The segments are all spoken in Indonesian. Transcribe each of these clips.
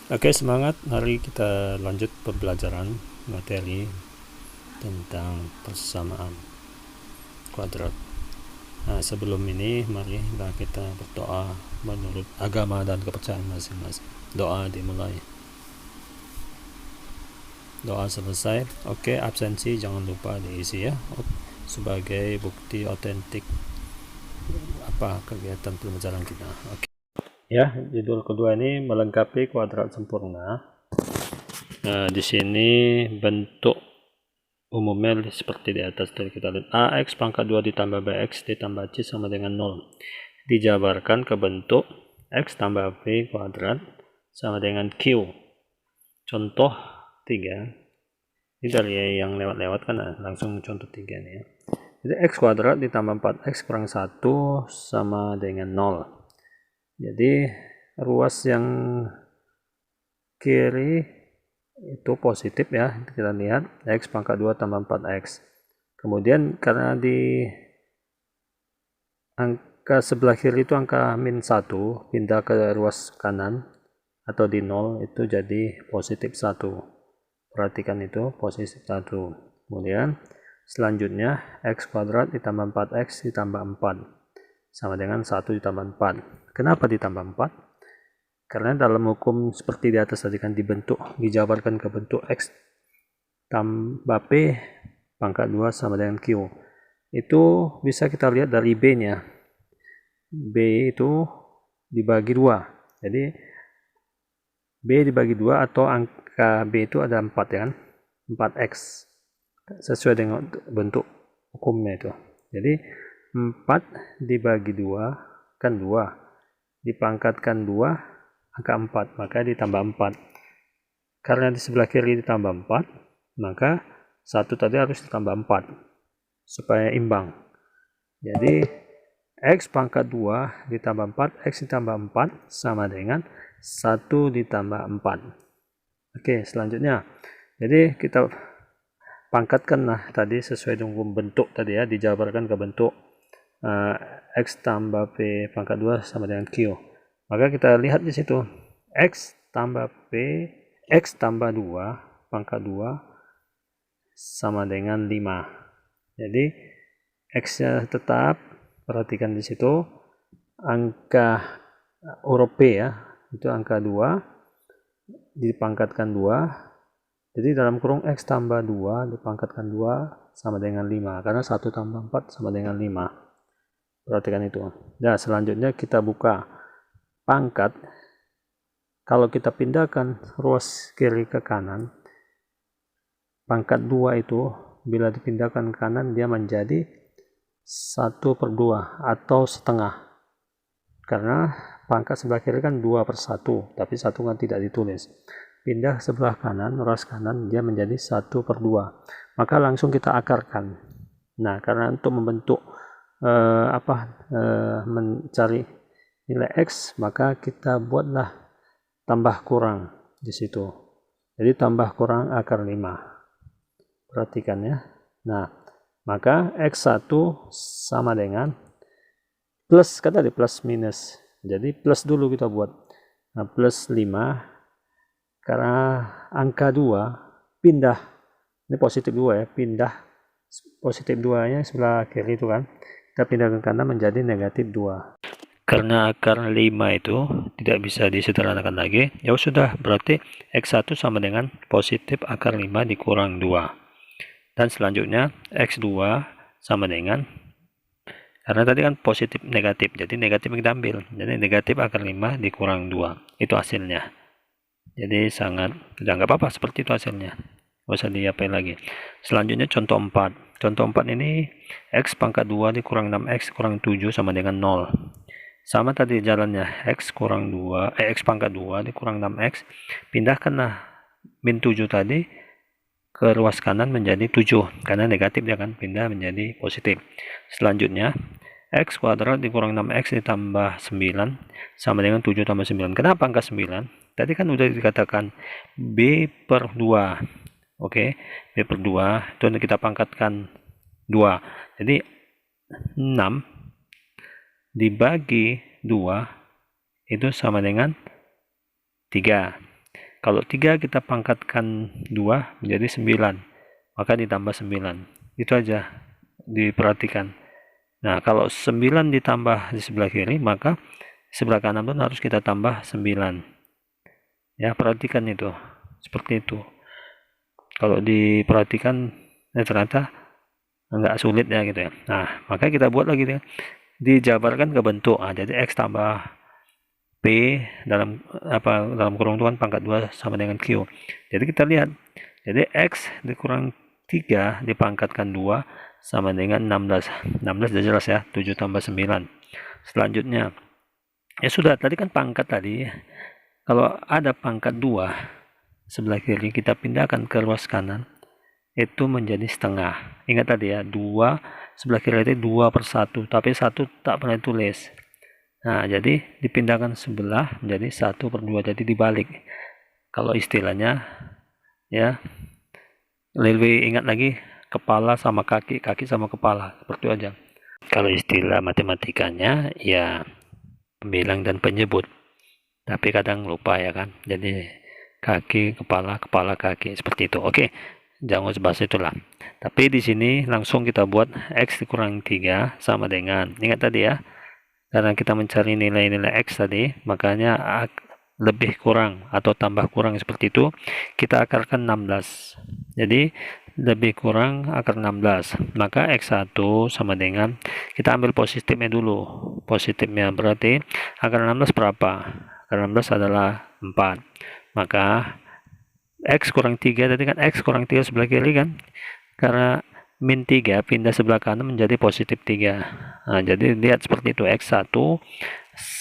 Oke, semangat. Mari kita lanjut pembelajaran materi tentang persamaan kuadrat. Nah, sebelum ini mari kita berdoa menurut agama dan kepercayaan masing-masing. Doa dimulai. Doa selesai. Oke, absensi jangan lupa diisi ya, sebagai bukti otentik apa kegiatan pembelajaran kita. Oke. Ya, judul kedua ini melengkapi kuadrat sempurna. Nah, di sini bentuk umumnya seperti di atas tadi kita lihat. AX pangkat 2 ditambah BX ditambah C sama dengan 0. Dijabarkan ke bentuk X tambah V kuadrat sama dengan Q. Contoh 3. Ini dari yang lewat-lewat kan, langsung contoh 3 nih ya. Jadi X kuadrat ditambah 4X kurang 1 sama dengan 0. Jadi ruas yang kiri itu positif ya, kita lihat X pangkat 2 tambah 4X. Kemudian karena di angka sebelah kiri itu angka min 1, pindah ke ruas kanan atau di 0 itu jadi positif 1. Perhatikan itu positif 1. Kemudian selanjutnya X kuadrat ditambah 4X ditambah 4 sama dengan 1 ditambah 4. Kenapa ditambah 4? Karena dalam hukum seperti di atas tadi kan dijabarkan ke bentuk X tambah P pangkat 2 sama dengan Q. Itu bisa kita lihat dari B nya. B itu dibagi 2. Jadi B dibagi 2 atau angka B itu ada 4 ya kan. 4X. Sesuai dengan bentuk hukumnya itu. Jadi 4 dibagi 2 kan 2. Dipangkatkan 2 angka 4, maka ditambah 4. Karena di sebelah kiri ditambah 4, maka 1 tadi harus ditambah 4 supaya imbang. Jadi X pangkat 2 ditambah 4, X ditambah 4 sama dengan 1 ditambah 4. Oke, selanjutnya. Jadi kita pangkatkan tadi sesuai dengan bentuk tadi ya, dijabarkan ke bentuk X tambah P pangkat 2 sama dengan Q. Maka kita lihat di situ X tambah P, X tambah 2 pangkat 2 sama dengan 5. Jadi X-nya tetap, perhatikan di situ angka huruf P ya, itu angka 2 dipangkatkan 2. Jadi dalam kurung X tambah 2 dipangkatkan 2 sama dengan 5, karena 1 tambah 4 sama dengan 5. Perhatikan itu. Nah, selanjutnya kita buka pangkat. Kalau kita pindahkan ruas kiri ke kanan, pangkat 2 itu bila dipindahkan ke kanan dia menjadi 1/2 atau setengah. Karena pangkat sebelah kiri kan 2/1, tapi 1 kan tidak ditulis. Pindah sebelah kanan, ruas kanan, dia menjadi 1/2. Maka langsung kita akarkan. Nah, karena untuk membentuk mencari nilai X, maka kita buatlah tambah kurang di situ. Jadi tambah kurang akar 5. Perhatikan ya. Nah, maka X1 sama dengan plus, kan tadi plus minus. Jadi plus dulu kita buat. Nah, plus 5 karena angka 2 pindah. Ini positif 2 ya, pindah positif 2-nya sebelah kiri itu kan. Kita pindah ke kanan menjadi negatif 2. Karena akar 5 itu tidak bisa disederhanakan lagi, ya sudah, berarti X1 sama dengan positif akar 5 dikurang 2. Dan selanjutnya X2 sama dengan, karena tadi kan positif negatif, jadi negatif kita ambil, jadi negatif akar 5 dikurang 2. Itu hasilnya. Jadi sangat, tidak apa-apa, seperti itu hasilnya. Nggak usah diapain lagi. Selanjutnya contoh 4. Contoh 4 ini X pangkat 2 dikurang 6X kurang 7 sama dengan 0. Sama tadi jalannya, X kurang 2, X pangkat 2 dikurang 6X. Pindahkanlah min 7 tadi ke ruas kanan menjadi 7. Karena negatif ya kan, pindah menjadi positif. Selanjutnya, X kuadrat dikurang 6X ditambah 9 sama dengan 7 tambah 9. Kenapa angka 9? Tadi kan udah dikatakan B/2. Oke, B/2 itu kita pangkatkan 2. Jadi 6 dibagi 2 itu sama dengan 3. kalau 3 kita pangkatkan 2 menjadi 9, maka ditambah 9. Itu aja diperhatikan. Nah, kalau 9 ditambah di sebelah kiri, maka sebelah kanan pun harus kita tambah 9. Ya, perhatikan itu. Seperti itu. Kalau diperhatikan, ternyata enggak sulit ya gitu ya. Nah, maka kita buat lagi ya. Dijabarkan ke bentuk. Jadi X tambah P dalam kurung itu kan pangkat 2 sama dengan Q. Jadi kita lihat. Jadi X dikurang 3 dipangkatkan 2 sama dengan 16. 16 sudah jelas ya, 7 tambah 9. Selanjutnya, ya sudah, tadi kan pangkat tadi. Kalau ada pangkat 2 sebelah kiri, kita pindahkan ke ruas kanan, itu menjadi setengah. Ingat tadi ya, 2 sebelah kiri itu 2/1, tapi 1 tak pernah tulis. Nah, jadi dipindahkan sebelah menjadi 1/2, jadi dibalik. Kalau istilahnya ya, lebih ingat lagi, kepala sama kaki, kaki sama kepala, seperti itu aja. Kalau istilah matematikanya ya pembilang dan penyebut, tapi kadang lupa ya kan. Jadi kaki, kepala, kepala, kaki, seperti itu. Oke, jangan bahas itulah. Tapi di sini langsung kita buat X dikurang 3 sama dengan, ingat tadi ya, karena kita mencari nilai-nilai X tadi, makanya lebih kurang atau tambah kurang seperti itu, kita akarkan 16. Jadi lebih kurang akar 16, maka X1 sama dengan, kita ambil positifnya dulu. Positifnya berarti akar 16 berapa? Akar 16 adalah 4. Maka X kurang 3, tadi kan X kurang 3 sebelah kiri kan, karena min 3 pindah sebelah kanan menjadi positif 3. Nah, jadi lihat seperti itu. X1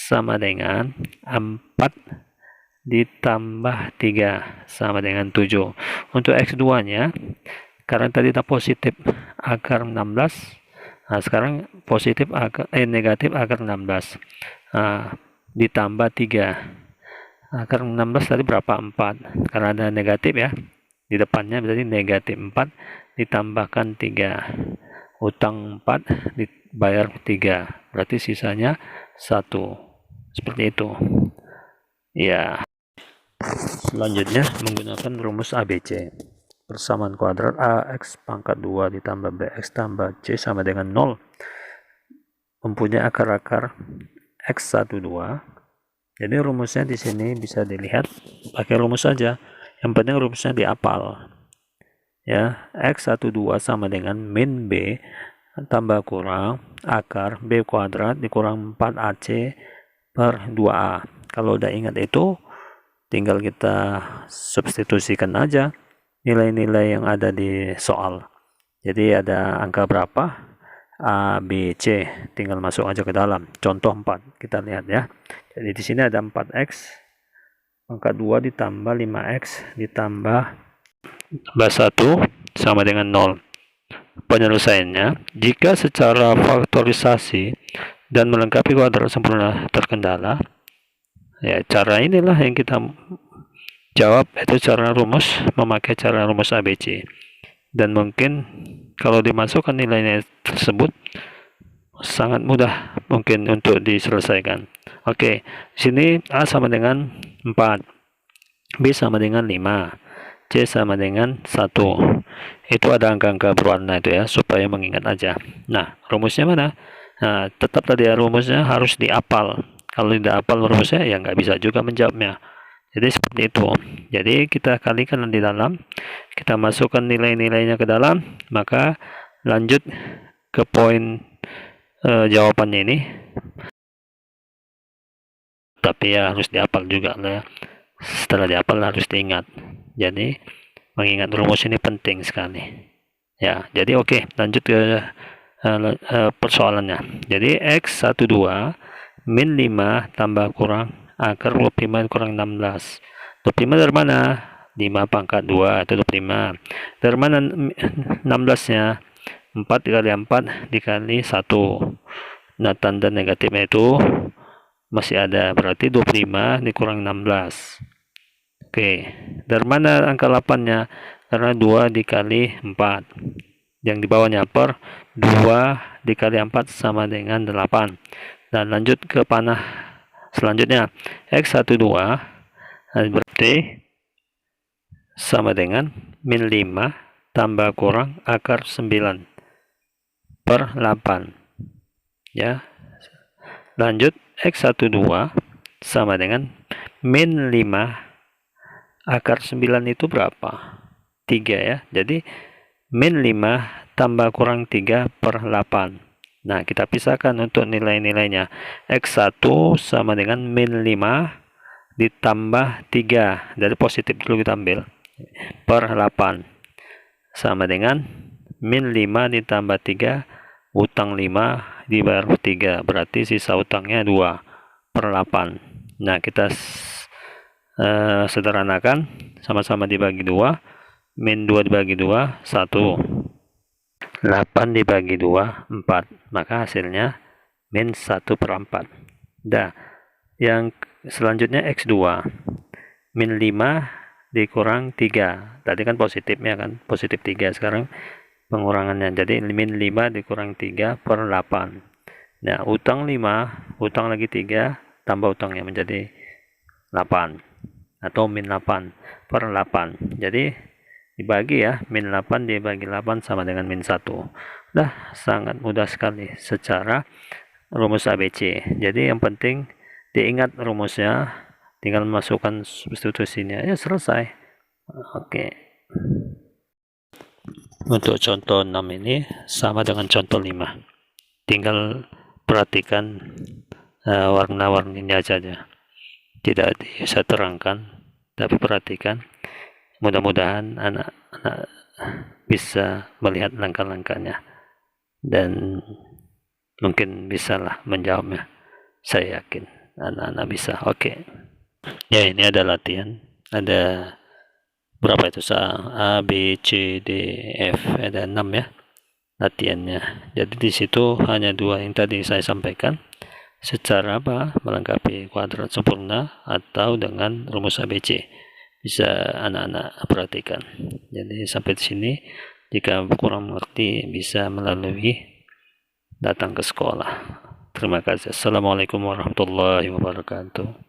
sama dengan 4 ditambah 3 sama dengan 7. Untuk X2 nya, karena tadi kita positif akar 16, nah sekarang positif negatif akar 16, ditambah 3. Akar 16 tadi berapa? 4. Karena ada negatif ya di depannya, berarti negatif 4 ditambahkan 3. Utang 4 dibayar 3, berarti sisanya 1. Seperti itu ya. Selanjutnya menggunakan rumus ABC. Persamaan kuadrat AX pangkat 2 ditambah BX tambah C sama dengan 0. Mempunyai akar-akar X12. Jadi rumusnya di sini bisa dilihat pakai rumus saja. Yang penting rumusnya dihafal. Ya, X12 sama dengan min B tambah kurang akar B kuadrat dikurang 4AC per 2A. Kalau udah ingat itu, tinggal kita substitusikan aja nilai-nilai yang ada di soal. Jadi ada angka berapa, A, B, C, tinggal masuk aja ke dalam. Contoh 4, kita lihat ya. Jadi di sini ada 4X pangkat 2 ditambah 5X ditambah 1 sama dengan 0. Penyelesaiannya, jika secara faktorisasi dan melengkapi kuadrat sempurna terkendala, ya cara inilah yang kita jawab, itu cara memakai cara rumus ABC. Dan mungkin kalau dimasukkan nilainya tersebut sangat mudah mungkin untuk diselesaikan. Oke, sini A sama dengan 4, B sama dengan 5, C sama dengan 1. Itu ada angka-angka berwarna itu ya, supaya mengingat aja. Nah, rumusnya mana? Nah, tetap tadi ya, rumusnya harus dihafal. Kalau tidak hafal rumusnya ya nggak bisa juga menjawabnya. Jadi seperti itu. Jadi kita kalikan di dalam, kita masukkan nilai-nilainya ke dalam, maka lanjut ke poin jawabannya ini. Tapi ya harus dihafal juga lah ya. Setelah dihafal harus diingat. Jadi mengingat rumus ini penting sekali. Ya, jadi oke, lanjut ke persoalannya. Jadi X12 min 5 tambah kurang akar 25 kurang 16. 25 dari mana? 5 pangkat 2 itu 25. Dari mana 16-nya? 4 dikali 4 dikali 1. Nah, tanda negatifnya itu masih ada, berarti 25 dikurang 16. Oke, dari mana angka 8-nya? Karena 2 dikali 4. Yang di bawahnya per 2 dikali 4 sama dengan 8. Dan lanjut ke panah selanjutnya, X12 berarti sama dengan min 5 tambah kurang akar 9 per 8. Ya. Lanjut, X12 sama dengan min 5 akar 9 itu berapa? 3 ya. Jadi min 5 tambah kurang 3 per 8. Nah, kita pisahkan untuk nilai-nilainya. X1 sama dengan min 5 ditambah 3. Dari positif dulu kita ambil. Per 8. Sama dengan min 5 ditambah 3. Utang 5 dibayar 3. Berarti sisa utangnya 2 per 8. Nah, kita sederhanakan. Sama-sama dibagi 2. Min 2 dibagi 2, 1. 8 dibagi 2, 4. Maka hasilnya min 1 per 4. Dah. Yang selanjutnya X2. Min 5 dikurang 3. Tadi kan positifnya kan. Positif 3. Sekarang pengurangannya. Jadi min 5 dikurang 3 per 8. Nah, utang 5. Utang lagi 3. Tambah utangnya menjadi 8. Atau min 8 per 8. Jadi dibagi ya, min 8 dibagi 8 sama dengan min 1. Dah, sangat mudah sekali secara rumus ABC. Jadi yang penting diingat rumusnya, tinggal masukkan substitusinya, ya selesai. Oke. Untuk contoh 6 ini sama dengan contoh 5. Tinggal perhatikan warna-warninya saja. Tidak bisa terangkan, tapi perhatikan. Mudah-mudahan anak-anak bisa melihat langkah-langkahnya dan mungkin bisalah menjawabnya. Saya yakin anak-anak bisa. Oke. Ya, ini ada latihan. Ada berapa itu? A, B, C, D, F. Ada 6 ya latihannya. Jadi di situ hanya 2 yang tadi saya sampaikan. Secara apa? Melengkapi kuadrat sempurna atau dengan rumus ABC. Bisa anak-anak perhatikan. Jadi sampai di sini, jika kurang mengerti bisa melalui datang ke sekolah. Terima kasih. Assalamualaikum warahmatullahi wabarakatuh.